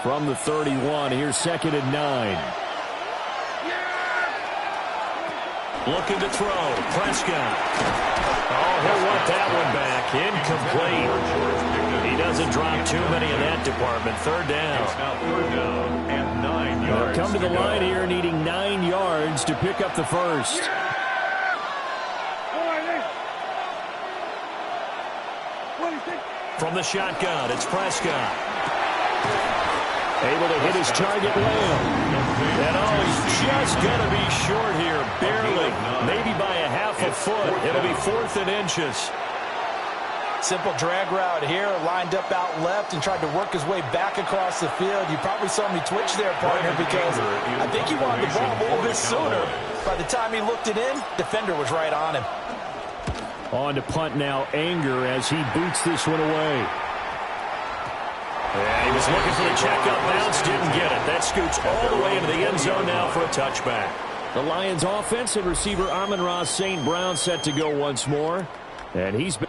From the 31, here's 2nd and 9. Looking to throw. Prescott. Oh, he'll want that one back. Incomplete. He doesn't drop too many in that department. 3rd down. And 9 yards. They'll come to the line here needing 9 yards to pick up the first. From the shotgun, it's Prescott. Able to hit his target, Lamb. And he's just going to be short here, barely. Maybe by a half a foot. It'll be 4th and inches. Simple drag route here, lined up out left and tried to work his way back across the field. You probably saw me twitch there, partner, because I think he wanted the ball a little bit sooner. By the time he looked it in, defender was right on him. On to punt now, Anger, as he boots this one away. Yeah, he was looking for the checkup bounce, didn't get it. That scoots all the way into the end zone now for a touchback. The Lions offense and receiver Amon-Ra St. Brown set to go once more. And he's been...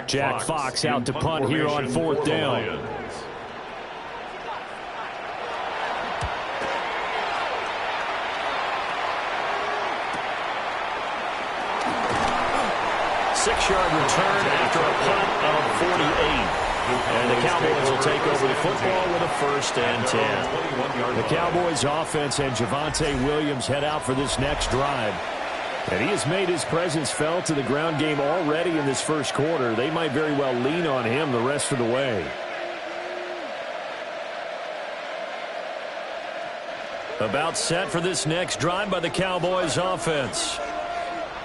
Jack Fox out to punt here on 4th down. Six-yard return after a punt of 48. And the Cowboys will take over the football with a 1st and 10. The Cowboys offense and Javonte Williams head out for this next drive. And he has made his presence felt in the ground game already in this first quarter. They might very well lean on him the rest of the way. About set for this next drive by the Cowboys offense.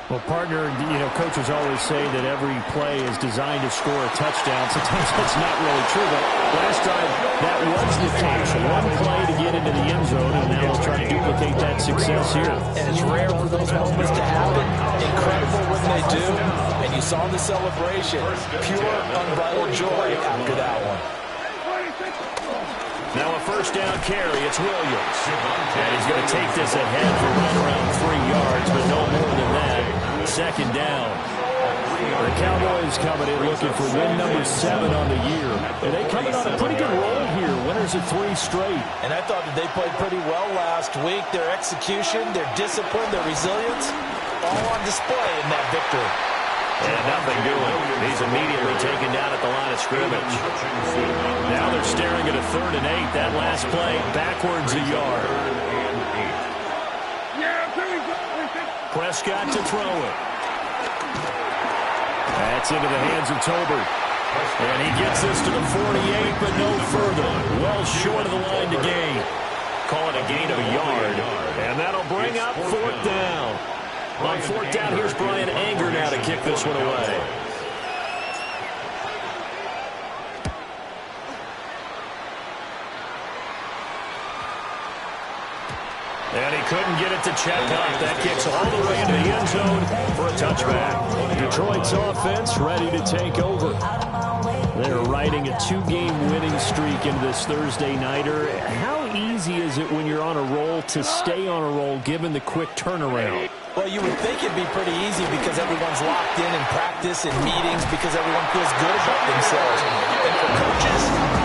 Well, partner, coaches always say that every play is designed to score a touchdown. Sometimes that's not really true, but last drive, that was the case. One play to get into the end zone, and now they'll try to duplicate that success here. And it's rare for those moments to happen. Incredible when they do. And you saw the celebration. Pure, unbridled joy after that one. Now a 1st down carry. It's Williams. And he's going to take this ahead for right around 3 yards, but no more than that. 2nd down. The Cowboys coming in looking for win number 7 on the year. And they coming on a pretty good roll here. Winners of 3 straight. And I thought that they played pretty well last week. Their execution, their discipline, their resilience, all on display in that victory. And nothing doing. He's immediately taken down at the line of scrimmage. Now they're staring at a 3rd and 8. That last play, backwards a yard. Prescott to throw it. That's into the hands of Tolbert. And he gets this to the 48, but no further. Well short of the line to gain. Call it a gain of a yard. And that'll bring up 4th down. On 4th down, here's Brian Anger now to kick this one away. And he couldn't get it to check up. That kicks all the way into the end zone for a touchback. Detroit's offense ready to take over. They're riding a 2-game winning streak into this Thursday nighter. How easy is it when you're on a roll to stay on a roll given the quick turnaround? Well, you would think it'd be pretty easy because everyone's locked in practice and meetings because everyone feels good about themselves. And for coaches,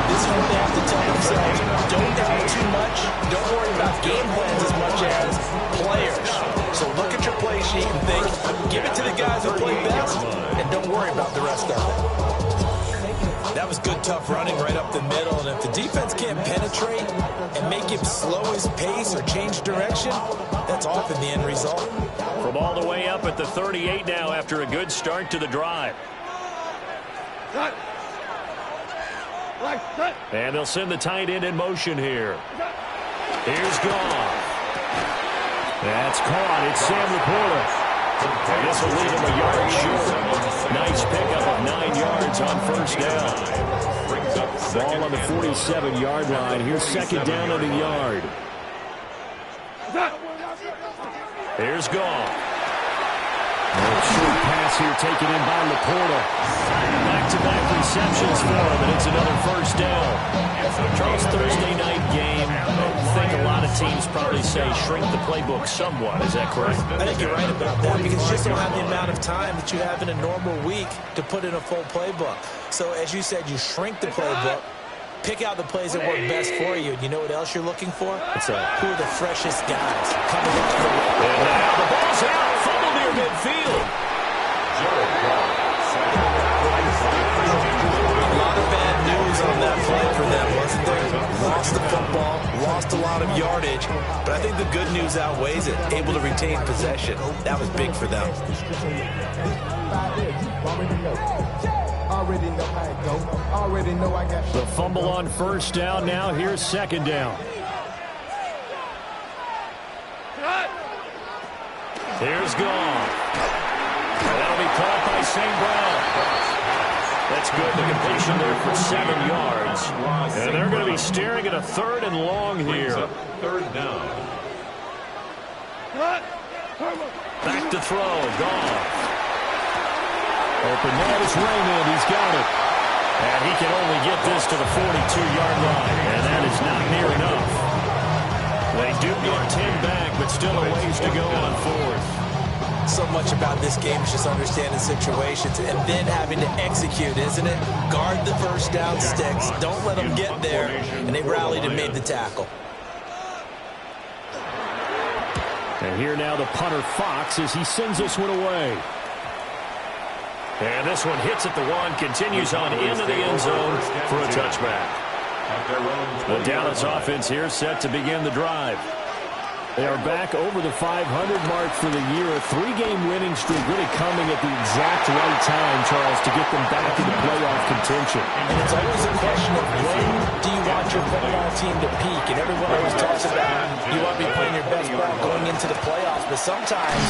this is what they have to tell themselves. Don't doubt too much. Don't worry about game plans as much as players. So look at your play sheet and think, give it to the guys who play best, and don't worry about the rest of it. That was good, tough running right up the middle. And if the defense can't penetrate and make him slow his pace or change direction, that's often the end result. From all the way up at the 38 now after a good start to the drive. And they'll send the tight end in motion here. Here's Goff. That's caught. It's Sam Laporta. This will leave him a yard short. Nice pickup of 9 yards on 1st down. Ball on the 47-yard line. Here's 2nd down on the yard. Here's Goff. Short pass here taken in by Laporta. Back-to-back receptions for him, and it's another 1st down. Charles, Thursday night game. I think a lot of teams probably say shrink the playbook somewhat. Is that correct? I think you're right about that because you just don't have the amount of time that you have in a normal week to put in a full playbook. So as you said, you shrink the playbook, pick out the plays that work best for you. And you know what else you're looking for? What's that? Who are the freshest guys coming off the way? And now the ball's out. Fumble near midfield. A lot of bad news on that play for them, wasn't there? Lost the football, lost a lot of yardage, but I think the good news outweighs it. Able to retain possession. That was big for them. The fumble on first down. Now here's second down. Here's Goff. That'll be caught by St. Brown. That's good. The completion there for 7 yards. And they're going to be staring at a 3rd and long here. 3rd down. Back to throw. Goff. Open man is Raymond. He's got it. And he can only get this to the 42-yard line. And that is not near enough. They do get 10 back, but still a ways to go on 4th. So much about this game is just understanding situations and then having to execute, isn't it? Guard the first down sticks. Don't let them get there. And they rallied and made the tackle. And here now the punter Fox as he sends this one away. And this one hits at the 1, continues on into the end zone for a touchback. The Dallas offense here set to begin the drive. They are back over the 500 mark for the year. A 3-game winning streak really coming at the exact right time, Charles, to get them back into playoff contention. And it's always a question of when do you want your football team to peak? And everyone always talks about you want to be playing your best ball going into the playoffs, but sometimes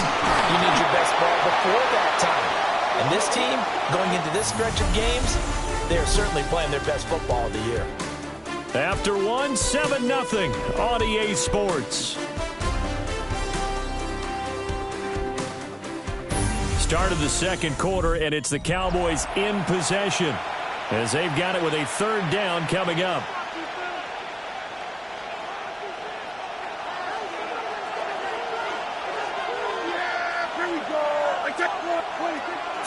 you need your best ball before that time. And this team, going into this stretch of games, they are certainly playing their best football of the year. After 1, 7-0 on EA Sports. Start of the second quarter, and it's the Cowboys in possession as they've got it with a 3rd down coming up.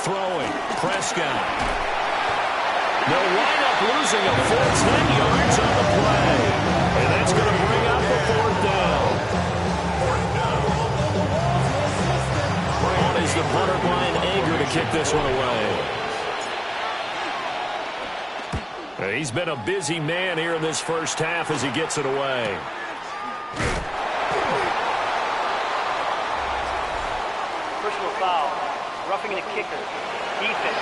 Throwing, Prescott. No lineup, losing a full 10 yards on the play. And that's going to bring up the 4th down. On is the punter, Brian Anger, to kick this one away. He's been a busy man here in this first half as he gets it away. Personal foul. Roughing the kicker. Defense.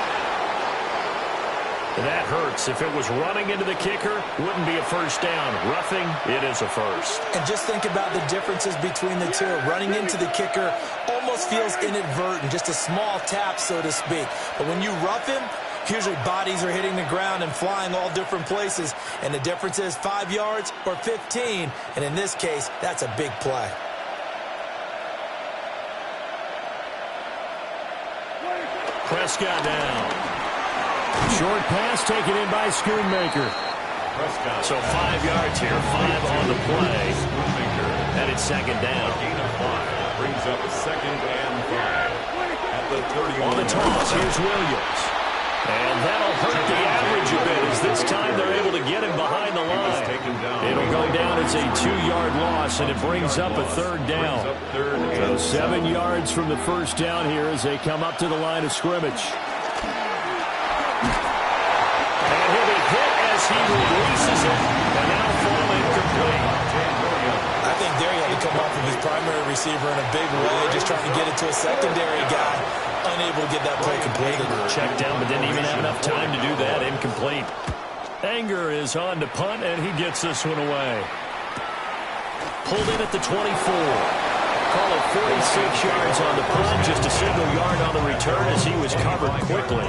That hurts. If it was running into the kicker, wouldn't be a first down. Roughing, it is a first. And just think about the differences between the two. Running into the kicker almost feels inadvertent, just a small tap, so to speak. But when you rough him, usually bodies are hitting the ground and flying all different places. And the difference is 5 yards or 15. And in this case, that's a big play. Prescott down. Short pass taken in by Schoonmaker. So 5 yards here, 5 on the play. And it's second down. Gain of 5 brings up 2nd and 5. At the 31. On the toss, here's Williams. And that'll hurt the average a bit as this time they're able to get him behind the line. It'll go down as a 2-yard loss, and it brings up a 3rd down. So 7 yards from the first down here as they come up to the line of scrimmage. And he'll be hit as he releases it, and that'll fall incomplete. I think there he had to come off of his primary receiver in a big way, just trying to get it to a secondary guy. Unable to get that play completed. Checked down, but didn't even have enough time to do that. Incomplete. Anger is on to punt, and he gets this one away. Pulled in at the 24. Call it 46 yards on the punt, just a single yard on the return as he was covered quickly.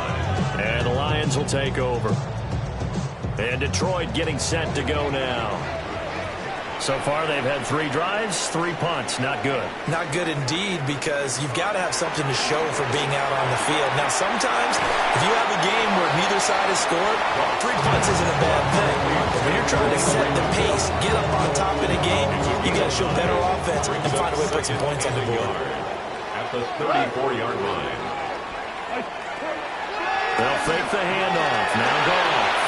And the Lions will take over. And Detroit getting set to go now. So far, they've had 3 drives, 3 punts. Not good. Not good indeed, because you've got to have something to show for being out on the field. Now, sometimes, if you have a game where neither side has scored, 3 punts isn't a bad thing. But when you're trying to set the pace, get up on top in a game, you got to show better offense and find a way to put some points on the board. At the 34-yard line. They'll fake the handoff. Now Goff.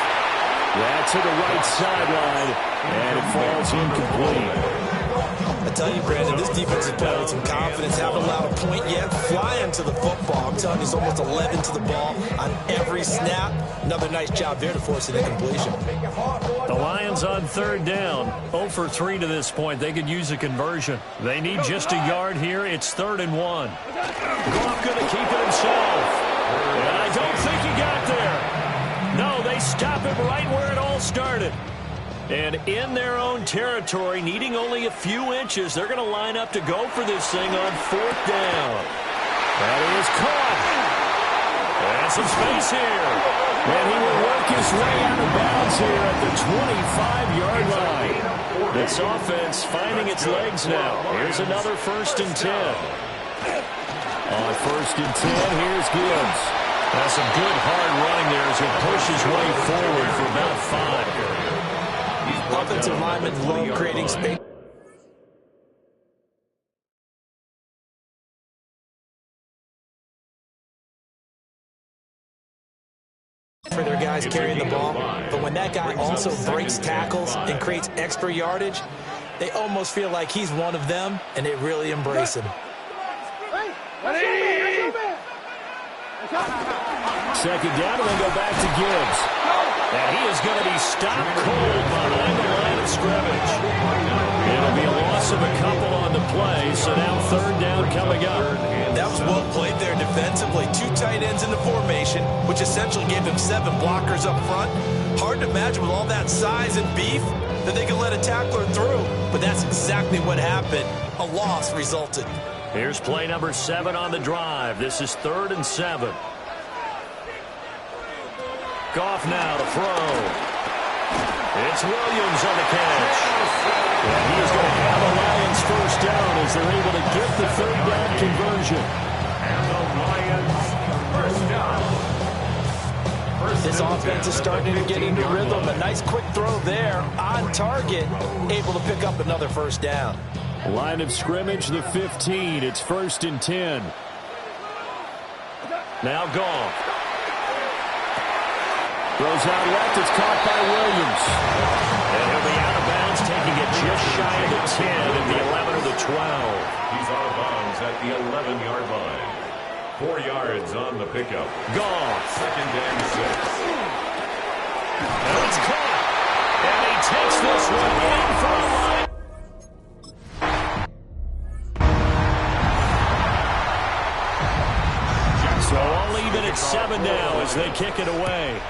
That's to the right sideline, and it falls incomplete. I tell you, Brandon, this defense is playing with some confidence. Haven't allowed a point yet. Flying to the football. I'm telling you, it's almost 11 to the ball on every snap. Another nice job there to force an incompletion. The Lions on 3rd down. 0 for 3 to this point. They could use a conversion. They need just a yard here. It's 3rd and 1. Goff going to keep it himself. And I don't think he got there. No, they stop him right where it all started. And in their own territory, needing only a few inches, they're going to line up to go for this thing on 4th down. That is caught. And some space here. And he will work his way out of bounds here at the 25-yard line. This offense finding its legs now. Here's another 1st and 10. On 1st and 10, here's Gibbs. That's some good hard running there as he pushes way forward for about 5. Offensive linemen love creating space for their guys carrying the ball. But when that guy also breaks tackles and creates extra yardage, they almost feel like he's one of them, and they really embrace him. Second down, and then go back to Gibbs. And he is going to be stopped cold behind the line of scrimmage. It'll be a loss of a couple on the play, so now 3rd down coming up. That was well played there defensively. 2 tight ends in the formation, which essentially gave them 7 blockers up front. Hard to imagine with all that size and beef that they could let a tackler through. But that's exactly what happened. A loss resulted. Here's play number 7 on the drive. This is 3rd and 7. Goff now to throw. It's Williams on the catch. And he is going to have a Lions 1st down as they're able to get the 3rd down conversion. And the Lions 1st down. This offense is starting to get into rhythm. A nice quick throw there on target, able to pick up another 1st down. Line of scrimmage, the 15. It's 1st and 10. Now Goff. Throws out left. It's caught by Williams. And he'll be out of bounds, taking it just shy of the 10 at the 11 or the 12. He's out of bounds at the 11-yard line. 4 yards on the pickup. Goff. 2nd and 6. And it's caught. And he takes this one in for a line. So all even at 7 now as they kick it away.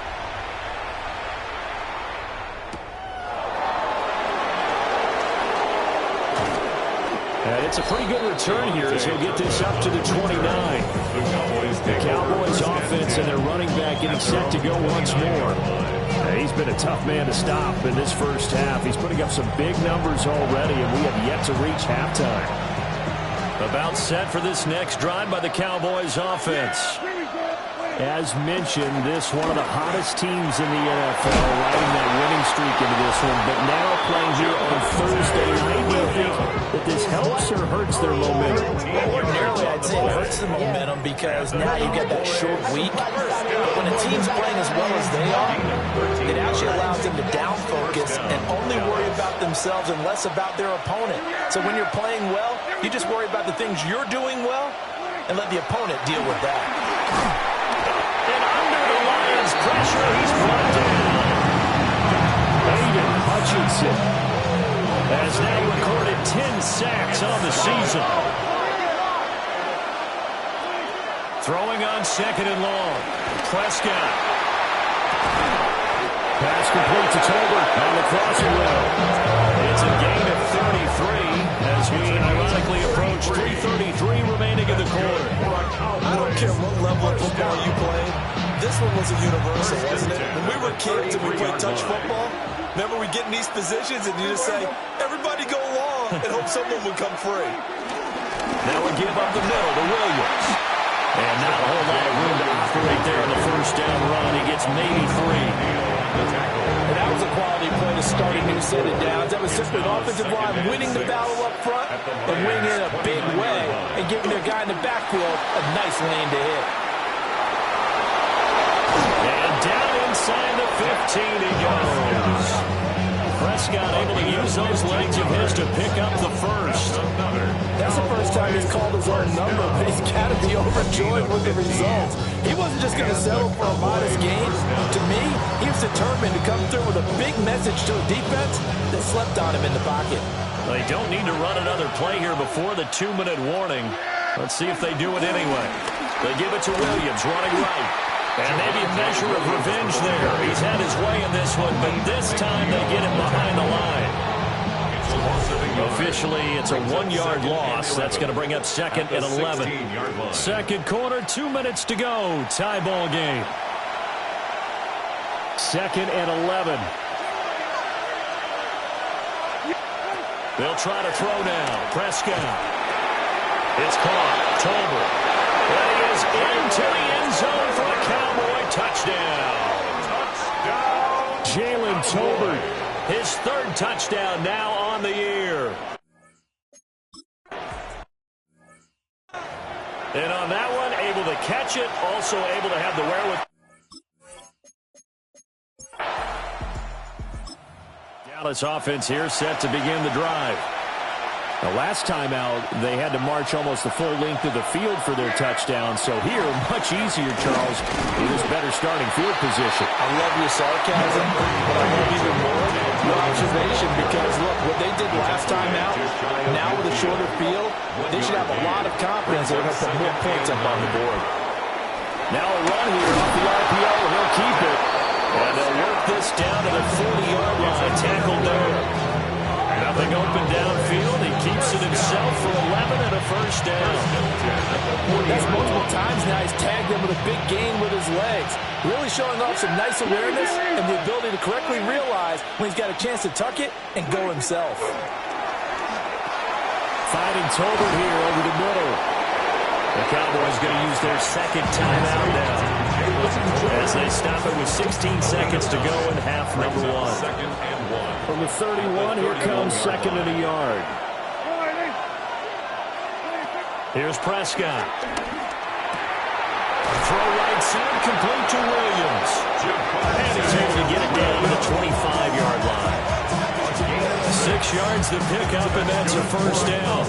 And it's a pretty good return here as he'll get this up to the 29. The Cowboys offense and their running back getting set to go once more. He's been a tough man to stop in this 1st half. He's putting up some big numbers already, and we have yet to reach halftime. About set for this next drive by the Cowboys offense. As mentioned, this one of the hottest teams in the NFL, riding that winning streak into this one. But now playing here on Thursday night, do you think that this helps or hurts their momentum? Ordinarily, I'd say it hurts the momentum because now you get that short week. But when a team's playing as well as they are, it actually allows them to down focus and only worry about themselves and less about their opponent. So when you're playing well, you just worry about the things you're doing well and let the opponent deal with that. And under the Lions' pressure, he's brought down. Aiden Hutchinson has now recorded 10 sacks on the season. Throwing on 2nd and long. Prescott. Pass complete to Tolbert on the crossing route. It's a gain of 33 as we ironically approach 3:33 remaining in the quarter. I don't care what level of football you played. This one was a universal, wasn't it? When we were kids and we played touch football, remember we get in these positions and you just say, everybody and hope someone would come free. Now we give up the middle to Williams. And not a whole lot of room to operate there in the first down run. He gets maybe 3. And that was a quality play to start a new set of downs. That was simply an offensive line winning the battle up front and winning it in a big way and giving their guy in the backfield a nice lane to hit. And down inside the 15 he goes. Prescott able to use those legs of his to pick up the first. That's the first time he's called his own number, but he's got to be overjoyed with the results. He wasn't just going to settle for a modest gain. To me, he was determined to come through with a big message to a defense that slept on him in the pocket. They don't need to run another play here before the 2-minute warning. Let's see if they do it anyway. They give it to Williams, running right. And maybe a measure of revenge there. He's had his way in this one, but this time they get him behind the line. Officially, it's a 1-yard loss. That's going to bring up 2nd and 11. Second quarter, 2 minutes to go. Tie ball game. 2nd and 11. They'll try to throw now. Prescott. It's caught. Tolbert. And he is into the end zone for a Cowboy touchdown. Jalen Tolbert, his 3rd touchdown now on the year. And on that one, able to catch it, also able to have the wherewithal. Dallas offense here set to begin the drive. The last time out, they had to march almost the full length of the field for their touchdown. So here, much easier, Charles, with his better starting field position. I love your sarcasm, but I love even more your observation because, look, what they did last time out, now with a shorter field, they should have a lot of confidence they're going to put more points up on the board. Now a run here off the RPO, and he'll keep it. And they'll work this down to the 40-yard line, tackled there. Nothing open downfield. He keeps it himself for 11 and a first down. That's multiple times now he's tagged him with a big gain with his legs. Really showing off some nice awareness and the ability to correctly realize when he's got a chance to tuck it and go himself. Finding Tolbert here over the middle. The Cowboys going to use their 2nd timeout now as they stop it with 16 seconds to go in half number 1. From the 31, here comes 2nd and a yard. Here's Prescott. Throw right side, complete to Williams. And he's able to get it down to the 25-yard line. 6 yards to pick up, and that's a first down.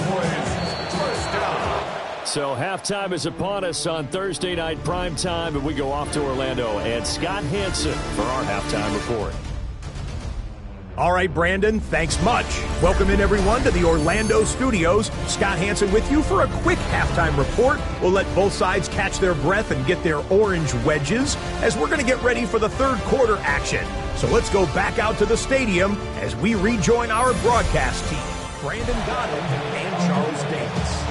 So halftime is upon us on Thursday night primetime, and we go off to Orlando. And Scott Hansen for our halftime report. All right, Brandon, thanks much. Welcome in, everyone, to the Orlando studios. Scott Hansen with you for a quick halftime report. We'll let both sides catch their breath and get their orange wedges as we're going to get ready for the 3rd quarter action. So let's go back out to the stadium as we rejoin our broadcast team, Brandon Godden and Charles Davis.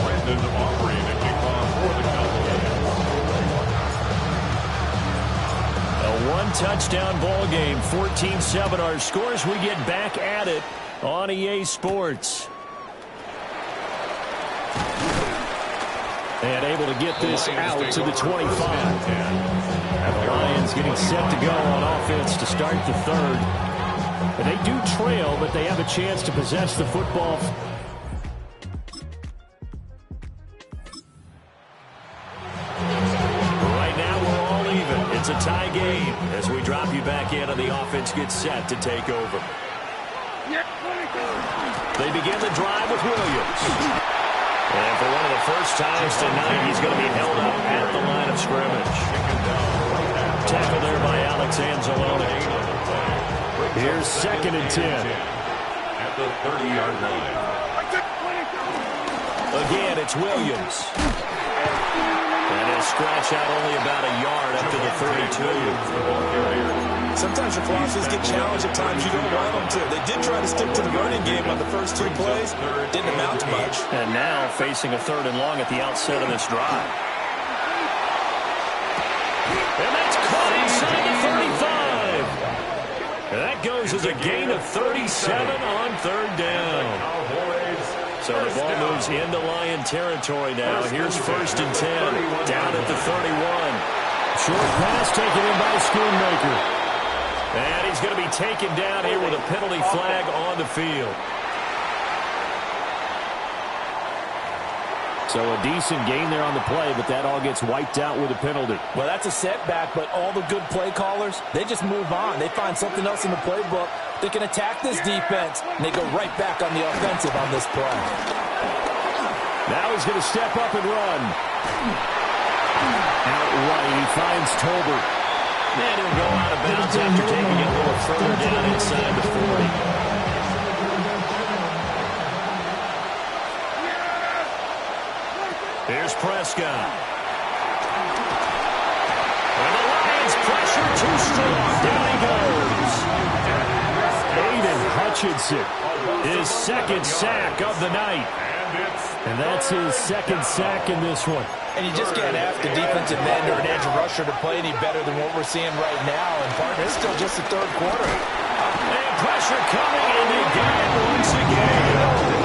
Brandon offering a kickoff for the Cowboys. A 1-touchdown ball game, 14-7 our scores. We get back at it on EA Sports. And able to get this out to the 25. And the Lions getting set to go on offense to start the 3rd. And they do trail, but they have a chance to possess the football. Right now, we're all even. It's a tie game as we drop you back in and the offense gets set to take over. They begin the drive with Williams. And for one of the first times tonight, he's going to be held up at the line of scrimmage. Tackled there by Alex Anzalone. Here's 2nd and 10. At the 30-yard line. Again, it's Williams. And he'll scratch out only about a yard up to the 32. Sometimes your philosophies get challenged at times you don't want them to. They did try to stick to the running game on the first 2 plays. Didn't amount to much. And now facing a 3rd and long at the outset of this drive. And that's caught inside the 35. And that goes is a gain of 37 on third down. So the ball moves into Lion territory now. Here's 1st and 10, down at the 31. Short pass taken in by Schoonmaker. And he's going to be taken down here with a penalty flag on the field. So a decent gain there on the play, but that all gets wiped out with a penalty. Well, that's a setback, but all the good play callers, they just move on. They find something else in the playbook. They can attack this defense, and they go right back on the offensive on this play. Now he's going to step up and run. Out right, he finds Tolbert. And he'll go out of bounds after taking it a little further down inside the 40. Here's Prescott. And the Lions pressure too strong. Down he goes. Aiden Hutchinson, his 2nd sack of the night. And that's his 2nd sack in this one. And you just can't ask a defensive end or an edge rusher to play any better than what we're seeing right now. And partner, it's still just the 3rd quarter. And pressure coming, and you got it once again.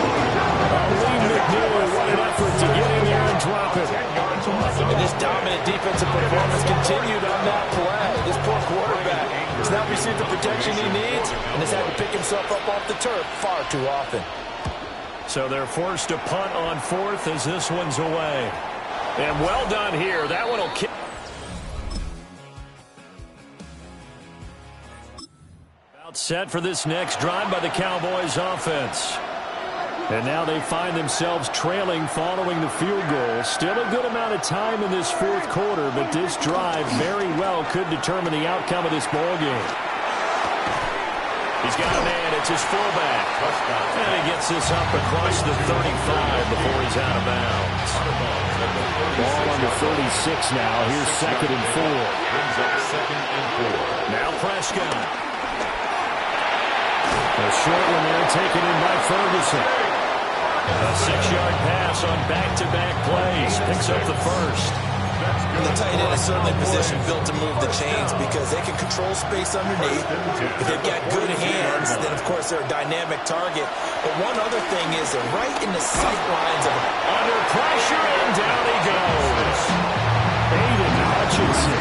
Lee McNeil, what an effort to get in there and drop it. And this dominant defensive performance continued on that play. This poor quarterback has not received the protection he needs and has had to pick himself up off the turf far too often. So they're forced to punt on 4th as this one's away. And well done here. That one will kick. About set for this next drive by the Cowboys offense. And now they find themselves trailing following the field goal. Still a good amount of time in this 4th quarter, but this drive very well could determine the outcome of this ball game. He's got a man. It's his fullback. And he gets this up across the 35 before he's out of bounds. Ball under 36 now. Here's 2nd and 4. Now Prescott. A short one there taken in by Ferguson. A 6-yard pass on back-to-back plays. Picks up the 1st. And the tight end is certainly a position built to move the chains because they can control space underneath. If they've got good hands, then, of course, they're a dynamic target. But one other thing is they're right in the sight lines of under pressure, and down he goes. Aiden Hutchinson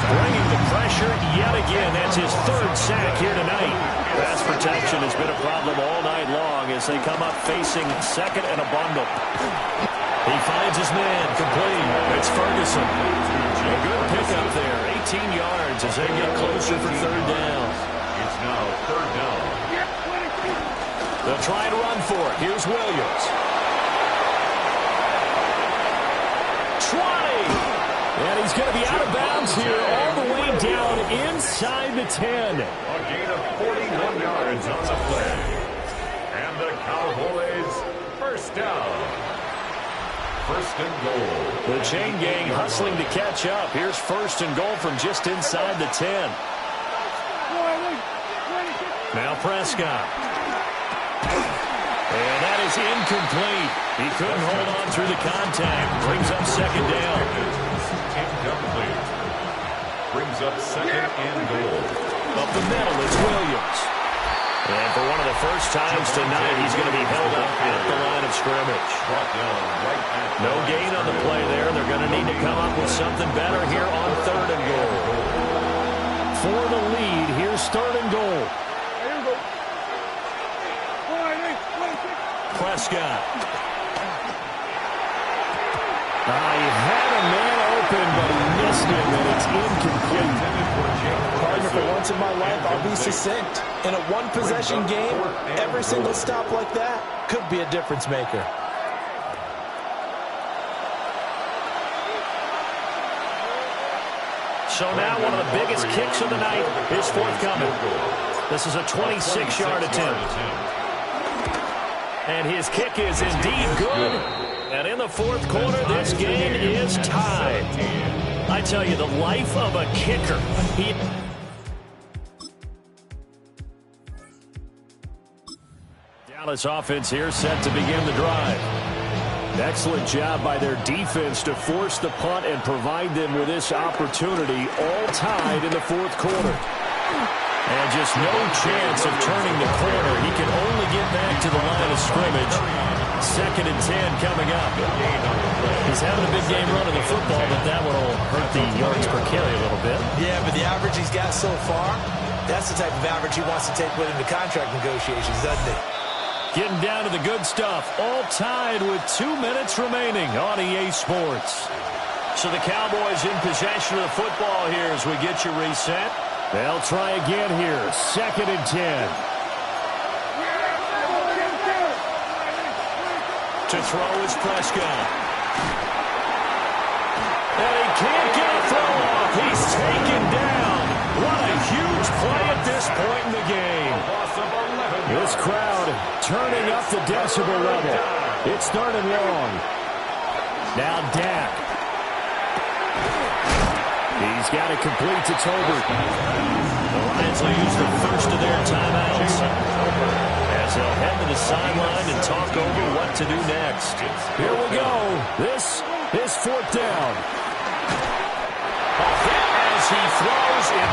bringing the pressure yet again. That's his 3rd sack here tonight. Pass protection has been a problem all night long as they come up facing 2nd and a bundle. He finds his man complete. It's Ferguson. A good pickup there. 18 yards as they get closer for 3rd down. It's now 3rd down. They'll try and run for it. Here's Williams. 20. And he's going to be out of bounds here all the way down inside the 10. A gain of 41 yards on the play. And the Cowboys 1st down. 1st and goal. The chain gang hustling to catch up. Here's 1st and goal from just inside the 10. Now Prescott. And that is incomplete. He couldn't hold on through the contact. Brings up 2nd down. Incomplete. Brings up 2nd and goal. Up the middle, it's Williams. And for one of the first times tonight, he's going to be held up at the line of scrimmage. No gain on the play there. They're going to need to come up with something better here on 3rd and goal. For the lead, here's 3rd and goal. Prescott. He had a man open, but he missed him, and it's incomplete. Partner, for once in my life, I'll be succinct. In a one-possession game, every single stop like that could be a difference maker. So now one of the biggest kicks of the night is forthcoming. This is a 26-yard attempt. And his kick is indeed good. And in the 4th quarter, this game is tied. I tell you, the life of a kicker. Dallas offense here set to begin the drive. Excellent job by their defense to force the punt and provide them with this opportunity, all tied in the 4th quarter. And just no chance of turning the corner. He can only get back to the line of scrimmage. 2nd and 10 coming up. He's having a big game running the football, but that one will hurt the yards per carry a little bit. Yeah, but the average he's got so far, that's the type of average he wants to take with him to contract negotiations, doesn't he? Getting down to the good stuff. All tied with 2 minutes remaining on EA Sports. So the Cowboys in possession of the football here as we get you reset. They'll try again here. 2nd and 10. To throw is Prescott. And he can't get a throw off. He's taken down. What a huge play at this point in the game. This crowd turning up the decibel level. It started long. Now Dak. He's got it complete to Tolbert. The Lions will use the first of their timeouts as they'll head to the sideline and talk over what to do next. Here we go. This is 4th down. A hit as he throws it.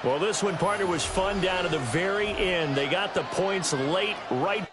Well, this one, partner, was fun down to the very end. They got the points late, right.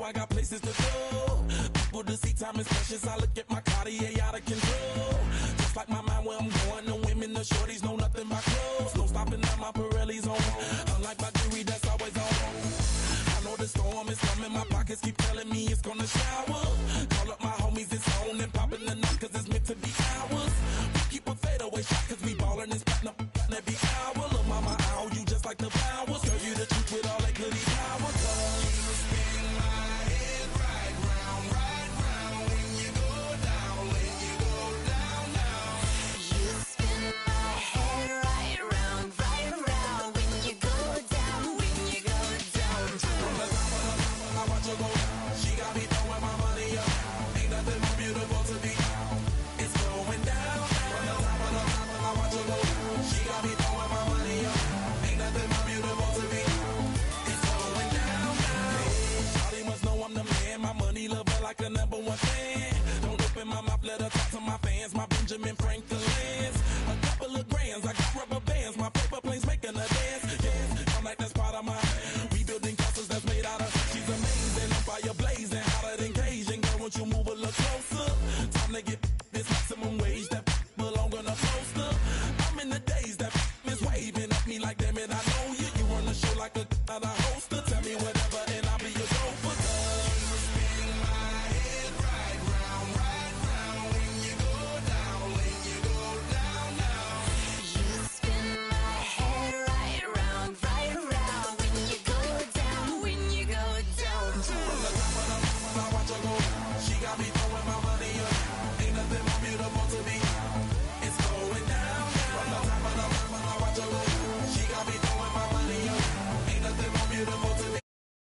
I got places to go. People to see, time is precious. I look at my Cartier out of control. Just like my mind where I'm going. The women, the shorties know nothing but clothes. No stopping at my Pirelli's on. Unlike my jewelry that's always on. I know the storm is coming. My pockets keep telling me it's gonna shower. Call up my homies, it's on and popping the night cause it's meant to be ours. We keep a fadeaway shot cause we ballin' and spotting up every hour. Look, mama, I owe you just like the flowers. Girl, you the truth with all that goody power. Like a #1 fan. Don't open my mouth, let her talk to my fans. My Benjamin